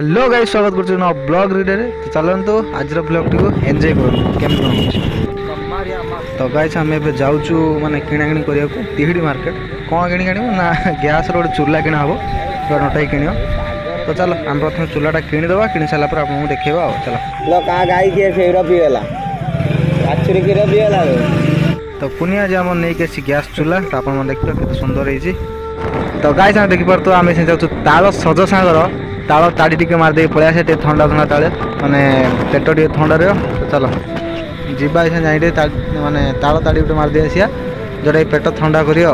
hello guys स्वागत करछु ना blog reader तो चलंतु आज ब्लॉग टी को एंजॉय करू केम तो गाइस हम एबे जाउछु माने किना किनी करिया को तिहिडी मार्केट कोन किनी किनी ना गैस रोड चूल्हा किना हबो तो नटाई किनियो तो चलो हम प्रथम चूल्हाटा किनी दबा किनी साला पर आपन देखैबा चलो लो का गाई के फेवरा पियला आचुरी के पियला तो पुनी आज हम नै के गैस चूल्हा तो आपन देखियो केते सुंदर हेछि तो गाइस हम देखि परतो आमे से जाउछु तालो सज सांगर ताल ताड़ी टिके मारदे पळिया से ठंडा ठंडा ताले माने पेट टिके ठंडा रे तो चलो जीबा से जाई माने ताल ताड़ी उठे मार दे आसिया जोडे पेट ठंडा करियो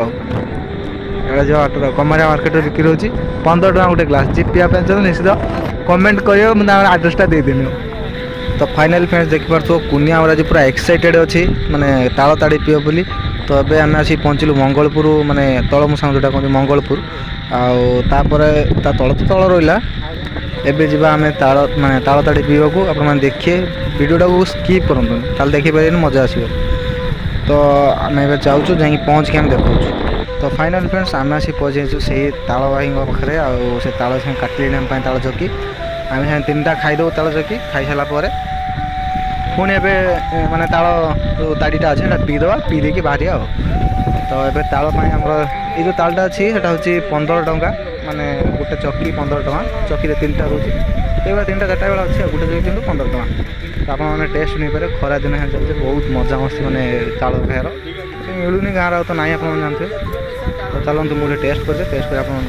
एड़ा जो ऑटो कमरिया मार्केट बिक्री होची 15 टका गुटे ग्लास जी पिया पे चलो निश्चित कमेंट करियो मैं एड्रेसटा दे देनी तो फाइनल फ्रेंड्स देख परतो कुनिया हमरा जो पूरा एक्साइटेड अछि माने ताल ताड़ी पियो बोली तो एबे हम आसी पहुंचलु मंगलपुर माने तळ मुसांग जोटा कोन मंगलपुर आउ तापरे ता तळ तो तळ रोइला एबे जीवा हमें ताल माने ताल ताड़ी पीवा को अपन माने देखिए वीडियोटा को स्किप करंतु ताल देखि पारे मजा आसीबो तो हम एबे चाहूछु जाई पहुंच के हम देखौछु तो फाइनल फ्रेंड्स हम आसी पहुंचेछु सेही ताल भाई पाखरे आ से ताल से काटली हम पय ताल चौकी हम से तीनटा खाइ दो ताल चौकी खाइ साला परे पुणी एबे माने ताल ताड़ीटा अछि एटा पी दवा पी देकी बाहरी आ तो एबे ताल पय हमर ए जो तालटा अछि सेटा होछि 15 टका माने गोटे चौकी 15 टका चौकी रे तीनटा रोची एबे तीनटा चारटा बेला अछि गोटे चौकी किंतु 15 टका तो आपन माने टेस्ट नै पारे खरा दिन है चलते बहुत मजा मस्ती माने ताल खाएर मिलुनी गाँव तो नहीं आप जानते तो चलते मुझे टेस्ट कर आपन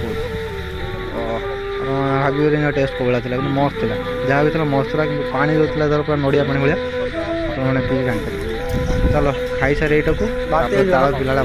भाभी टेस्ट कौला था मस्त था जहाँ भी मस्त था कि पानी जो था पूरा नड़िया पानी भाया मैंने पी जानते चलो खाई सारे यहाँ को ताल पिला